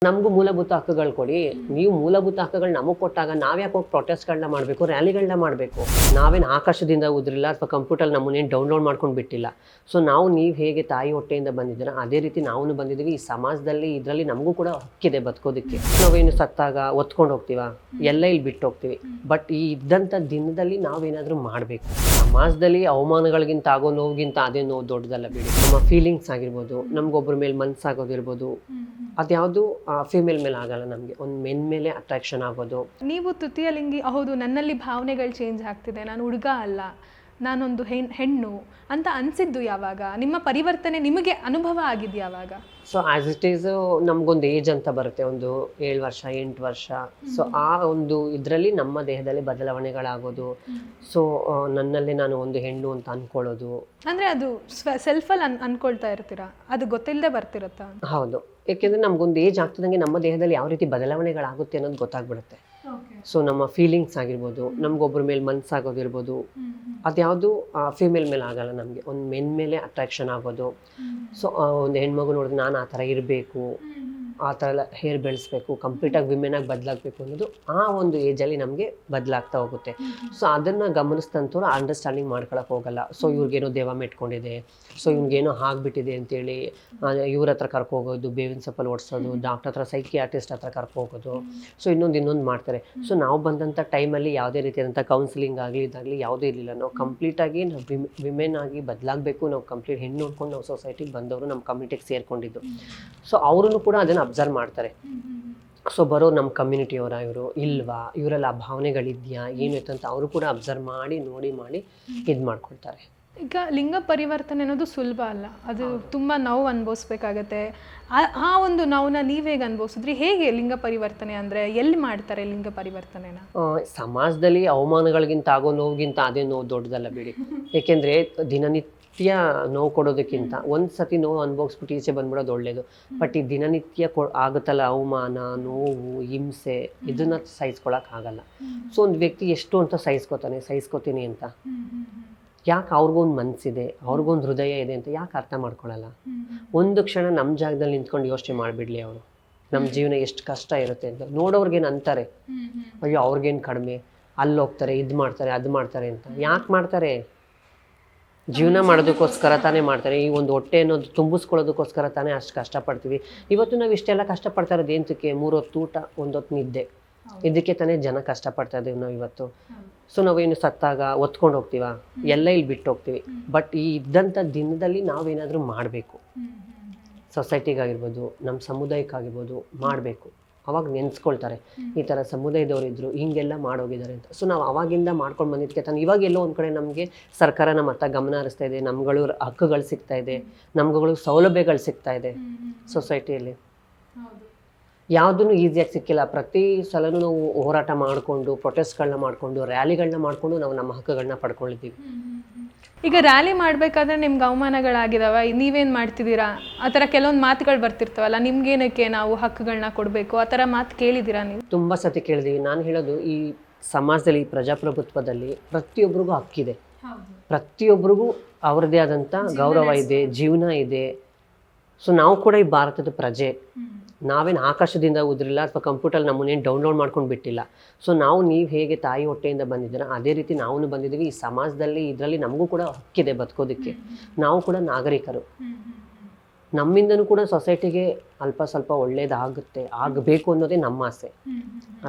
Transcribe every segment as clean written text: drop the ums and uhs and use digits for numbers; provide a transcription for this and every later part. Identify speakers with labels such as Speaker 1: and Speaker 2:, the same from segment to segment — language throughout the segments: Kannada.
Speaker 1: ನಮಗೂ ಮೂಲಭೂತ ಹಕ್ಕುಗಳು ಕೊಡಿ. ನೀವು ಮೂಲಭೂತ ಹಕ್ಕುಗಳು ನಮಗೆ ಕೊಟ್ಟಾಗ ನಾವ್ಯಾಕೆ ಹೋಗಿ ಪ್ರೊಟೆಸ್ಟ್ಗಳನ್ನ ಮಾಡಬೇಕು, ರ್ಯಾಲಿಗಳನ್ನ ಮಾಡಬೇಕು? ನಾವೇನು ಆಕಾಶದಿಂದ ಉದ್ರಿಲ್ಲ ಅಥವಾ ಕಂಪ್ಯೂಟರ್ ನಮ್ಮನ್ನೇನು ಡೌನ್ಲೋಡ್ ಮಾಡ್ಕೊಂಡು ಬಿಟ್ಟಿಲ್ಲ. ಸೊ ನೀವು ಹೇಗೆ ತಾಯಿ ಹೊಟ್ಟೆಯಿಂದ ಬಂದಿದ್ದೀರಾ ಅದೇ ರೀತಿ ನಾವು ಬಂದಿದ್ದೀವಿ. ಈ ಸಮಾಜದಲ್ಲಿ ಇದರಲ್ಲಿ ನಮಗೂ ಕೂಡ ಹಕ್ಕಿದೆ ಬದುಕೋದಕ್ಕೆ. ನಾವೇನು ಸತ್ತಾಗ ಒತ್ಕೊಂಡು ಹೋಗ್ತೀವ, ಎಲ್ಲ ಇಲ್ಲಿ ಬಿಟ್ಟು ಹೋಗ್ತೀವಿ. ಬಟ್ ಈ ಇದ್ದಂಥ ದಿನದಲ್ಲಿ ನಾವೇನಾದರೂ ಮಾಡಬೇಕು. ಸಮಾಜದಲ್ಲಿ ಅವಮಾನಗಳಿಗಿಂತ ಆಗೋ ನೋವಿಗಿಂತ ಅದೇ ನೋವು ದೊಡ್ಡದಲ್ಲ ಬಿಡಿ. ನಮ್ಮ ಫೀಲಿಂಗ್ಸ್ ಆಗಿರ್ಬೋದು, ನಮ್ಗೊಬ್ಬರ ಮೇಲೆ ಮನಸ್ಸಾಗೋದಿರ್ಬೋದು, ಅದ್ಯಾವುದು ಫಿಮೇಲ್ ಮೇಲೆ ಆಗಲ್ಲ. ನಮಗೆ ಒಂದು ಮೆನ್ ಮೇಲೆ ಅಟ್ರಾಕ್ಷನ್ ಆಗೋದು.
Speaker 2: ನೀವು ತೃತೀಯ ಲಿಂಗಿ, ಹೌದು ನನ್ನಲ್ಲಿ ಭಾವನೆಗಳು ಚೇಂಜ್ ಆಗ್ತಿದೆ, ನಾನು ಹುಡುಗ ಅಲ್ಲ, ನಾನೊಂದು ಹೆಣ್ಣು ಅಂತ ಅನಿಸಿದ್ದು ಯಾವಾಗ? ನಿಮ್ಮ ಪರಿವರ್ತನೆ ನಿಮಗೆ ಅನುಭವ ಆಗಿದ್ದು ಯಾವಾಗ?
Speaker 1: ಸೊ ಆ್ಯಸ್ ಇಟ್ ಈಸ್ ನಮಗೊಂದು ಏಜ್ ಅಂತ ಬರುತ್ತೆ, ಒಂದು 7 ವರ್ಷ 8 ವರ್ಷ. ಸೊ ಆ ಒಂದು ಇದರಲ್ಲಿ ನಮ್ಮ ದೇಹದಲ್ಲಿ ಬದಲಾವಣೆಗಳಾಗೋದು. ಸೊ ನನ್ನಲ್ಲಿ ನಾನು ಒಂದು ಹೆಣ್ಣು ಅಂತ ಅಂದ್ಕೊಳ್ಳೋದು.
Speaker 2: ಅಂದರೆ ಅದು ಸೆಲ್ಫಲ್ಲಿ ಅನ್ಕೊಳ್ತಾ ಇರ್ತೀರಾ, ಅದು ಗೊತ್ತಿಲ್ಲದೆ ಬರ್ತಿರುತ್ತಾ?
Speaker 1: ಹೌದು, ಏಕೆಂದರೆ ನಮಗೊಂದು ಏಜ್ ಆಗ್ತಿದಂಗೆ ನಮ್ಮ ದೇಹದಲ್ಲಿ ಯಾವ ರೀತಿ ಬದಲಾವಣೆಗಳಾಗುತ್ತೆ ಅನ್ನೋದು ಗೊತ್ತಾಗ್ಬಿಡುತ್ತೆ. ಸೊ ನಮ್ಮ ಫೀಲಿಂಗ್ಸ್ ಆಗಿರ್ಬೋದು, ನಮ್ಗೊಬ್ಬರ ಮೇಲೆ ಮನಸ್ಸಾಗೋದಿರ್ಬೋದು, ಅದ್ಯಾವುದು ಫಿಮೇಲ್ ಮೇಲೆ ಆಗಲ್ಲ. ನಮಗೆ ಒಂದು ಮೆನ್ ಮೇಲೆ ಅಟ್ರಾಕ್ಷನ್ ಆಗೋದು. ಸೊ ಒಂದು ಹೆಣ್ಮಗು ನೋಡಿದ್ರೆ ನಾನು ಆ ಥರ ಇರಬೇಕು, ಆ ಥರ ಎಲ್ಲ ಹೇರ್ ಬೆಳೆಸ್ಬೇಕು, ಕಂಪ್ಲೀಟಾಗಿ ವಿಮೆನಾಗಿ ಬದಲಾಗಬೇಕು ಅನ್ನೋದು ಆ ಒಂದು ಏಜಲ್ಲಿ ನಮಗೆ ಬದಲಾಗ್ತಾ ಹೋಗುತ್ತೆ. ಸೊ ಅದನ್ನು ಗಮನಿಸ್ತಂತವ್ರು ಅಂಡರ್ಸ್ಟ್ಯಾಂಡಿಂಗ್ ಮಾಡ್ಕೊಳಕ್ಕೆ ಹೋಗಲ್ಲ. ಸೊ ಇವ್ರಿಗೇನೋ ದೇವ ಮೆಟ್ಕೊಂಡಿದೆ, ಸೊ ಇವ್ನಿಗೇನೋ ಆಗಿಬಿಟ್ಟಿದೆ ಅಂತೇಳಿ ಇವ್ರ ಹತ್ರ ಕರ್ಕೋಗೋದು, ಬೇವಿನ ಸೊಪ್ಪಲ್ಲಿ ಓಡಿಸೋದು, ಡಾಕ್ಟರ್ ಹತ್ರ ಸೈಕಿಯಾಟ್ರಿಸ್ಟ್ ಹತ್ರ ಕರ್ಕೋಗೋದು. ಸೊ ಇನ್ನೊಂದು ಮಾಡ್ತಾರೆ. ಸೊ ನಾವು ಬಂದಂಥ ಟೈಮಲ್ಲಿ ಯಾವುದೇ ರೀತಿಯಾದಂಥ ಕೌನ್ಸಿಲಿಂಗ್ ಆಗಲಿ ಇದಾಗಲಿ ಯಾವುದೂ ಇರಲಿಲ್ಲ. ನಾವು ಕಂಪ್ಲೀಟಾಗಿ ನಾವು ವಿಮೆನ್ ಆಗಿ ಬದಲಾಗಬೇಕು, ನಾವು ಕಂಪ್ಲೀಟ್ ಹೆಣ್ಣು ನೋಡ್ಕೊಂಡು ನಾವು ಸೊಸೈಟಿಗೆ ಬಂದವರು, ನಮ್ಮ ಕಮ್ಯುನಿಟಿಗೆ ಸೇರಿಕೊಂಡಿದ್ದು. ಸೊ ಅವರೂ ಕೂಡ ಅದನ್ನು ಅಬ್ಸರ್ವ್ ಮಾಡ್ತಾರೆ. ಸೊ ಬರೋ ನಮ್ಮ ಕಮ್ಯುನಿಟಿಯವರ ಇವರು ಇಲ್ವಾ, ಇವರೆಲ್ಲ ಆ ಭಾವನೆಗಳಿದೆಯಾ ಏನಿತ್ತು ಅಂತ ಅವರು ಕೂಡ ಅಬ್ಸರ್ವ್ ಮಾಡಿ ಮಾಡಿ ಇದು ಮಾಡ್ಕೊಳ್ತಾರೆ.
Speaker 2: ಈಗ ಲಿಂಗ ಪರಿವರ್ತನೆ ಅನ್ನೋದು ಸುಲಭ ಅಲ್ಲ, ಅದು ತುಂಬ ನೋವು ಅನುಭವಿಸ್ಬೇಕಾಗತ್ತೆ. ಆ ಒಂದು ನೋವನ್ನ ನೀವು ಹೇಗೆ ಅನುಭವಿಸಿದ್ರಿ? ಹೇಗೆ ಲಿಂಗ ಪರಿವರ್ತನೆ ಅಂದರೆ ಎಲ್ಲಿ ಮಾಡ್ತಾರೆ ಲಿಂಗ ಪರಿವರ್ತನೆನ?
Speaker 1: ಸಮಾಜದಲ್ಲಿ ಅವಮಾನಗಳಿಗಿಂತ ಆಗೋ ನೋವಿಗಿಂತ ಅದೇ ನೋವು ದೊಡ್ಡದಲ್ಲ ಬಿಡಿ. ಏಕೆಂದರೆ ದಿನನಿತ್ಯ ನೋವು ಕೊಡೋದಕ್ಕಿಂತ ಒಂದು ಸತಿ ನೋವು ಅನುಭವಿಸ್ಬಿಟ್ಟು ಈಚೆ ಬಂದ್ಬಿಡೋದು ಒಳ್ಳೇದು. ಬಟ್ ಈ ದಿನನಿತ್ಯ ಆಗುತ್ತಲ್ಲ ಅವಮಾನ, ನೋವು, ಹಿಂಸೆ, ಇದನ್ನ ಸಹಿಸ್ಕೊಳಕ್ಕಾಗಲ್ಲ. ಸೊ ಒಂದು ವ್ಯಕ್ತಿ ಎಷ್ಟು ಅಂತ ಸಹಿಸ್ಕೊತೀನಿ ಅಂತ ಯಾಕೆ? ಅವ್ರಿಗೊಂದು ಮನಸ್ಸಿದೆ, ಅವ್ರಿಗೊಂದು ಹೃದಯ ಇದೆ ಅಂತ ಯಾಕೆ ಅರ್ಥ ಮಾಡ್ಕೊಳ್ಳಲ್ಲ? ಒಂದು ಕ್ಷಣ ನಮ್ಮ ಜಾಗದಲ್ಲಿ ನಿಂತ್ಕೊಂಡು ಯೋಚನೆ ಮಾಡಿಬಿಡ್ಲಿ ಅವರು, ನಮ್ಮ ಜೀವನ ಎಷ್ಟು ಕಷ್ಟ ಇರುತ್ತೆ ಅಂತ. ನೋಡೋರ್ಗೇನು ಅಂತಾರೆ, ಅಯ್ಯೋ ಅವ್ರಿಗೇನು ಕಡಿಮೆ, ಅಲ್ಲಿ ಹೋಗ್ತಾರೆ, ಇದು ಮಾಡ್ತಾರೆ, ಅದು ಮಾಡ್ತಾರೆ ಅಂತ. ಯಾಕೆ ಮಾಡ್ತಾರೆ? ಜೀವನ ಮಾಡೋದಕ್ಕೋಸ್ಕರ ತಾನೇ ಮಾಡ್ತಾರೆ. ಈ ಒಂದು ಹೊಟ್ಟೆ ಅನ್ನೋದು ತುಂಬಿಸ್ಕೊಳ್ಳೋದಕ್ಕೋಸ್ಕರ ತಾನೇ ಅಷ್ಟು ಕಷ್ಟಪಡ್ತೀವಿ. ಇವತ್ತು ನಾವು ಇಷ್ಟೆಲ್ಲ ಕಷ್ಟಪಡ್ತಾ ಇರೋದು ಏನಕ್ಕೆ? 3 ಹೊತ್ತು ಊಟ, 1 ಹೊತ್ತು ನಿದ್ದೆ, ಇದಕ್ಕೆ ತಾನೇ ಜನ ಕಷ್ಟಪಡ್ತಾ ಇದ್ದೀವಿ ನಾವು ಇವತ್ತು. ಸೊ ನಾವೇನು ಸತ್ತಾಗ ಒತ್ಕೊಂಡು ಹೋಗ್ತೀವ, ಎಲ್ಲ ಇಲ್ಲಿ ಬಿಟ್ಟು ಹೋಗ್ತೀವಿ. ಬಟ್ ಈ ಇದ್ದಂಥ ದಿನದಲ್ಲಿ ನಾವೇನಾದರೂ ಮಾಡಬೇಕು. ಸೊಸೈಟಿಗಾಗಿರ್ಬೋದು, ನಮ್ಮ ಸಮುದಾಯಕ್ಕಾಗಿರ್ಬೋದು ಮಾಡಬೇಕು. ಅವಾಗ ನೆನೆಸ್ಕೊಳ್ತಾರೆ, ಈ ಥರ ಸಮುದಾಯದವರು ಇದ್ದರು, ಹಿಂಗೆಲ್ಲ ಮಾಡೋಗಿದ್ದಾರೆ ಅಂತ. ಸೊ ನಾವು ಅವಾಗಿಂದ ಮಾಡ್ಕೊಂಡು ಬಂದಿದ್ದಕ್ಕೆ ತಾನು ಇವಾಗ ಎಲ್ಲೋ ಒಂದು ಕಡೆ ನಮಗೆ ಸರ್ಕಾರ ನಮ್ಮ ಹತ್ತ ಗಮನ ಹರಿಸ್ತಾ ಇದೆ, ನಮ್ಗಳು ಹಕ್ಕುಗಳು ಸಿಗ್ತಾ ಇದೆ, ನಮ್ಗಳು ಸೌಲಭ್ಯಗಳು ಸಿಗ್ತಾ ಇದೆ ಸೊಸೈಟಿಯಲ್ಲಿ. ಯಾವುದೂ ಈಸಿಯಾಗಿ ಸಿಕ್ಕಿಲ್ಲ. ಪ್ರತಿ ಸಲನೂ ನಾವು ಹೋರಾಟ ಮಾಡಿಕೊಂಡು, ಪ್ರೊಟೆಸ್ಟ್ಗಳನ್ನ ಮಾಡಿಕೊಂಡು, ರ್ಯಾಲಿಗಳನ್ನ ಮಾಡಿಕೊಂಡು ನಾವು ನಮ್ಮ ಹಕ್ಕುಗಳನ್ನ ಪಡ್ಕೊಂಡಿದ್ದೀವಿ.
Speaker 2: ಈಗ ರ್ಯಾಲಿ ಮಾಡಬೇಕಾದ್ರೆ ನಿಮ್ಗೆ ಅವಮಾನಗಳಾಗಿದಾವ, ನೀವೇನು ಮಾಡ್ತಿದ್ದೀರಾ, ಆ ಥರ ಕೆಲವೊಂದು ಮಾತುಗಳು ಬರ್ತಿರ್ತಾವಲ್ಲ, ನಿಮ್ಗೇನಕ್ಕೆ ನಾವು ಹಕ್ಕುಗಳನ್ನ ಕೊಡಬೇಕು, ಆ ಥರ ಮಾತು ಕೇಳಿದ್ದೀರಾ ನೀವು?
Speaker 1: ತುಂಬ ಸತಿ ಕೇಳಿದ್ದೀವಿ. ನಾನು ಹೇಳೋದು, ಈ ಸಮಾಜದಲ್ಲಿ, ಪ್ರಜಾಪ್ರಭುತ್ವದಲ್ಲಿ ಪ್ರತಿಯೊಬ್ಬರಿಗೂ ಹಕ್ಕಿದೆ. ಪ್ರತಿಯೊಬ್ಬರಿಗೂ ಅವ್ರದ್ದೇ ಆದಂಥ ಗೌರವ ಇದೆ, ಜೀವನ ಇದೆ. ಸೊ ನಾವು ಕೂಡ ಈ ಭಾರತದ ಪ್ರಜೆ. ನಾವೇನು ಆಕಾಶದಿಂದ ಉದ್ರಿಲ್ಲ ಅಥವಾ ಕಂಪ್ಯೂಟರ್ ನಮ್ಮನ್ನೇನು ಡೌನ್ಲೋಡ್ ಮಾಡ್ಕೊಂಡು ಬಿಟ್ಟಿಲ್ಲ. ಸೊ ನೀವು ಹೇಗೆ ತಾಯಿ ಹೊಟ್ಟೆಯಿಂದ ಬಂದಿದ್ದೀರಾ ಅದೇ ರೀತಿ ನಾವು ಬಂದಿದ್ದೀವಿ. ಈ ಸಮಾಜದಲ್ಲಿ ಇದರಲ್ಲಿ ನಮಗೂ ಕೂಡ ಹಕ್ಕಿದೆ ಬದುಕೋದಕ್ಕೆ. ನಾವು ಕೂಡ ನಾಗರಿಕರು. ನಮ್ಮಿಂದನೂ ಕೂಡ ಸೊಸೈಟಿಗೆ ಅಲ್ಪ ಸ್ವಲ್ಪ ಒಳ್ಳೇದಾಗುತ್ತೆ, ಆಗಬೇಕು ಅನ್ನೋದೇ ನಮ್ಮ ಆಸೆ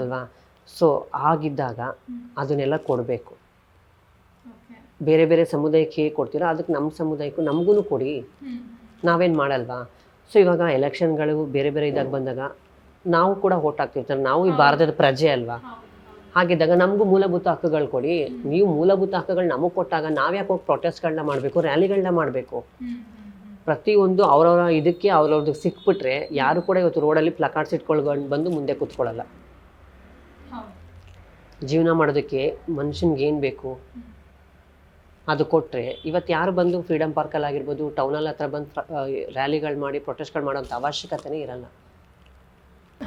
Speaker 1: ಅಲ್ವಾ? ಸೊ ಆಗಿದ್ದಾಗ ಅದನ್ನೆಲ್ಲ ಕೊಡಬೇಕು. ಬೇರೆ ಬೇರೆ ಸಮುದಾಯಕ್ಕೆ ಹೇಗೆ ಕೊಡ್ತೀರೋ ಅದಕ್ಕೆ ನಮ್ಮ ಸಮುದಾಯಕ್ಕೂ ನಮಗೂ ಕೊಡಿ. ನಾವೇನು ಮಾಡಲ್ವಾ? ಸೊ ಇವಾಗ ಎಲೆಕ್ಷನ್ಗಳು ಬೇರೆ ಬೇರೆ ಇದಾಗ ಬಂದಾಗ ನಾವು ಕೂಡ ವೋಟ್ ಹಾಕ್ತಿರ್ತಾರೆ. ನಾವು ಈ ಭಾರತದ ಪ್ರಜೆ ಅಲ್ವಾ? ಹಾಗಿದ್ದಾಗ ನಮಗೂ ಮೂಲಭೂತ ಹಕ್ಕುಗಳು ಕೊಡಿ. ನೀವು ಮೂಲಭೂತ ಹಕ್ಕುಗಳು ನಮಗೆ ಕೊಟ್ಟಾಗ ನಾವ್ಯಾಕೆ ಹೋಗಿ ಪ್ರೊಟೆಸ್ಟ್ಗಳನ್ನ ಮಾಡಬೇಕು, ರ್ಯಾಲಿಗಳನ್ನ ಮಾಡಬೇಕು? ಪ್ರತಿಯೊಂದು ಅವ್ರವ್ರ ಇದಕ್ಕೆ ಅವ್ರವ್ರದ್ದು ಸಿಕ್ಬಿಟ್ರೆ ಯಾರು ಕೂಡ ಇವತ್ತು ರೋಡಲ್ಲಿ ಪ್ಲಕಾರ್ಡ್ಸ್ ಇಟ್ಕೊಳ್ಕೊಂಡು ಬಂದು ಮುಂದೆ ಕೂತ್ಕೊಳ್ಳಲ್ಲ. ಜೀವನ ಮಾಡೋದಕ್ಕೆ ಮನುಷ್ಯನ್ಗೆ ಏನು ಬೇಕು ಅದು ಕೊಟ್ಟರೆ ಇವತ್ತು ಯಾರು ಬಂದು ಫ್ರೀಡಮ್ ಪಾರ್ಕಲ್ಲಿ ಆಗಿರ್ಬೋದು, ಟೌನಲ್ಲಿ ಹತ್ರ ಬಂದು ರ್ಯಾಲಿಗಳು ಮಾಡಿ ಪ್ರೊಟೆಸ್ಟ್ಗಳು ಮಾಡೋಂಥ ಅವಶ್ಯಕತೆನೇ ಇರಲ್ಲ.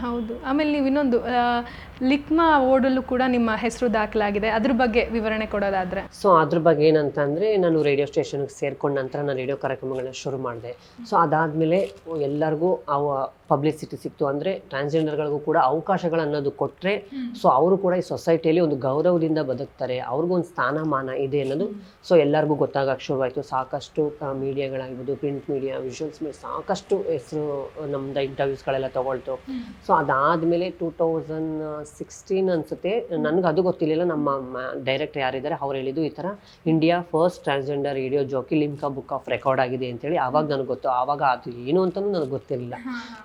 Speaker 2: ಹೌದು. ಆಮೇಲೆ ನೀವು ಇನ್ನೊಂದು ಲಿಕ್ಮಾ ಅವಾರ್ಡಲ್ಲೂ ಕೂಡ ನಿಮ್ಮ ಹೆಸರು ದಾಖಲಾಗಿದೆ. ಅದ್ರ ಬಗ್ಗೆ ವಿವರಣೆ ಕೊಡೋದಾದರೆ?
Speaker 1: ಸೊ ಅದ್ರ ಬಗ್ಗೆ ಏನಂತ ಅಂದರೆ, ನಾನು ರೇಡಿಯೋ ಸ್ಟೇಷನ್ಗೆ ಸೇರ್ಕೊಂಡ ನಂತರ ನಾನು ರೇಡಿಯೋ ಕಾರ್ಯಕ್ರಮಗಳನ್ನ ಶುರು ಮಾಡಿದೆ. ಸೊ ಅದಾದಮೇಲೆ ಎಲ್ಲರಿಗೂ ಪಬ್ಲಿಸಿಟಿ ಸಿಕ್ತು. ಅಂದರೆ ಟ್ರಾನ್ಸ್ಜೆಂಡರ್ಗಳಿಗೂ ಕೂಡ ಅವಕಾಶಗಳನ್ನೋದು ಕೊಟ್ಟರೆ ಸೊ ಅವರು ಕೂಡ ಈ ಸೊಸೈಟಿಯಲ್ಲಿ ಒಂದು ಗೌರವದಿಂದ ಬದುಕ್ತಾರೆ, ಅವ್ರಿಗೂ ಒಂದು ಸ್ಥಾನಮಾನ ಇದೆ ಅನ್ನೋದು ಸೊ ಎಲ್ಲರಿಗೂ ಗೊತ್ತಾಗಕ್ಕೆ ಶುರುವಾಯಿತು. ಸಾಕಷ್ಟು ಮೀಡಿಯಾಗಳಾಗಿರ್ಬೋದು, ಪ್ರಿಂಟ್ ಮೀಡಿಯಾ, ವಿಜುವಲ್ಸ್ ಮೀಡಿಯಾ ಸಾಕಷ್ಟು ಹೆಸರು ನಮ್ಮದು ಇಂಟರ್ವ್ಯೂಸ್ಗಳೆಲ್ಲ ತೊಗೊಳ್ತು. ಸೊ ಅದಾದಮೇಲೆ 2016 ಅನಿಸುತ್ತೆ, ನನಗೆ ಅದು ಗೊತ್ತಿರಲಿಲ್ಲ, ನಮ್ಮ ಡೈರೆಕ್ಟರ್ ಯಾರಿದ್ದಾರೆ ಅವ್ರು ಹೇಳಿದ್ದು ಈ ಥರ India first transgender radio Jackie Limca book of record ಆಗಿದೆ ಅಂತೇಳಿ. ಆವಾಗ ನನಗೆ ಗೊತ್ತು. ಆವಾಗ ಅದು ಏನು ಅಂತಲೂ ನನಗೆ ಗೊತ್ತಿರಲಿಲ್ಲ.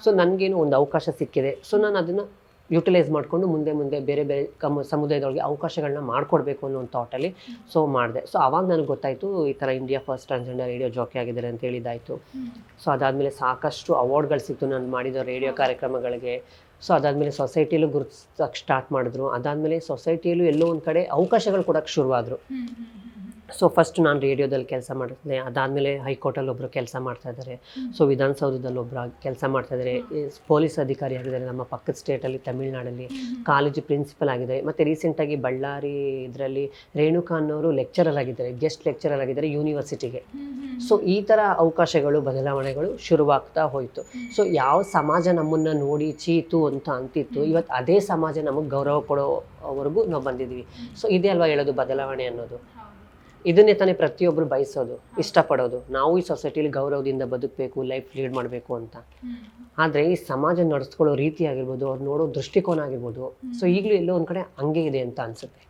Speaker 1: ಸೊ ನನಗೇನು ಒಂದು ಅವಕಾಶ ಸಿಕ್ಕಿದೆ. ಸೊ ನಾನು ಅದನ್ನು ಯುಟಿಲೈಸ್ ಮಾಡಿಕೊಂಡು ಮುಂದೆ ಬೇರೆ ಸಮುದಾಯದೊಳಗೆ ಅವಕಾಶಗಳನ್ನ ಮಾಡಿಕೊಡ್ಬೇಕು ಅನ್ನೋ ಒಂದು ಥಾಟಲ್ಲಿ ಸೊ ಮಾಡಿದೆ. ಸೊ ಆವಾಗ ನನಗೆ ಗೊತ್ತಾಯಿತು ಈ ಥರ India first transgender radio Jackie ಆಗಿದ್ದಾರೆ ಅಂತ ಹೇಳಿದಾಯಿತು. ಸೊ ಅದಾದಮೇಲೆ ಸಾಕಷ್ಟು ಅವಾರ್ಡ್ಗಳು ಸಿಕ್ತು ನಾನು ಮಾಡಿದ ರೇಡಿಯೋ ಕಾರ್ಯಕ್ರಮಗಳಿಗೆ. ಸೊ ಅದಾದಮೇಲೆ ಸೊಸೈಟಿಯಲ್ಲೂ ಗುರುತಿಸೋಕ್ಕೆ ಸ್ಟಾರ್ಟ್ ಮಾಡಿದ್ರು. ಅದಾದಮೇಲೆ ಸೊಸೈಟಿಯಲ್ಲೂ ಎಲ್ಲೋ ಒಂದು ಕಡೆ ಅವಕಾಶಗಳು ಕೊಡೋಕ್ಕೆ ಶುರುವಾದರು. ಸೊ ಫಸ್ಟ್ ನಾನು ರೇಡಿಯೋದಲ್ಲಿ ಕೆಲಸ ಮಾಡ್ತಿದ್ದೆ. ಅದಾದಮೇಲೆ ಹೈಕೋರ್ಟಲ್ಲಿ ಒಬ್ಬರು ಕೆಲಸ ಮಾಡ್ತಾಯಿದ್ದಾರೆ. ಸೊ ವಿಧಾನಸೌಧದಲ್ಲಿ ಒಬ್ಬರು ಕೆಲಸ ಮಾಡ್ತಾಯಿದ್ದಾರೆ. ಪೊಲೀಸ್ ಅಧಿಕಾರಿ ಆಗಿದ್ದಾರೆ ನಮ್ಮ ಪಕ್ಕದ ಸ್ಟೇಟಲ್ಲಿ, ತಮಿಳ್ನಾಡಲ್ಲಿ. ಕಾಲೇಜು ಪ್ರಿನ್ಸಿಪಲ್ ಆಗಿದ್ದಾರೆ. ಮತ್ತು ರೀಸೆಂಟಾಗಿ ಬಳ್ಳಾರಿ ಇದರಲ್ಲಿ ರೇಣುಕಾ ಅನ್ನೋರು ಲೆಕ್ಚರರ್ ಆಗಿದ್ದಾರೆ, ಗೆಸ್ಟ್ ಲೆಕ್ಚರರ್ ಆಗಿದ್ದಾರೆ ಯೂನಿವರ್ಸಿಟಿಗೆ. ಸೊ ಈ ಥರ ಅವಕಾಶಗಳು, ಬದಲಾವಣೆಗಳು ಶುರುವಾಗ್ತಾ ಹೋಯಿತು. ಸೊ ಯಾವ ಸಮಾಜ ನಮ್ಮನ್ನು ನೋಡಿ ಚೀತು ಅಂತ ಅಂತಿತ್ತು, ಇವತ್ತು ಅದೇ ಸಮಾಜ ನಮಗೆ ಗೌರವ ಕೊಡೋವರೆಗೂ ನಾವು ಬಂದಿದ್ದೀವಿ. ಸೊ ಇದೇ ಅಲ್ವಾ ಹೇಳೋದು ಬದಲಾವಣೆ ಅನ್ನೋದು. ಇದನ್ನೇ ತಾನೇ ಪ್ರತಿಯೊಬ್ಬರು ಬಯಸೋದು, ಇಷ್ಟಪಡೋದು. ನಾವು ಈ ಸೊಸೈಟಿಲಿ ಗೌರವದಿಂದ ಬದುಕಬೇಕು, ಲೈಫ್ ಲೀಡ್ ಮಾಡಬೇಕು ಅಂತ. ಆದರೆ ಈ ಸಮಾಜ ನಡೆಸ್ಕೊಳ್ಳೋ ರೀತಿ ಆಗಿರ್ಬೋದು, ಅವ್ರು ನೋಡೋ ದೃಷ್ಟಿಕೋನ ಆಗಿರ್ಬೋದು, ಸೊ ಈಗಲೂ ಎಲ್ಲೋ ಒಂದು ಕಡೆ ಹಂಗೆ ಇದೆ ಅಂತ ಅನಿಸುತ್ತೆ.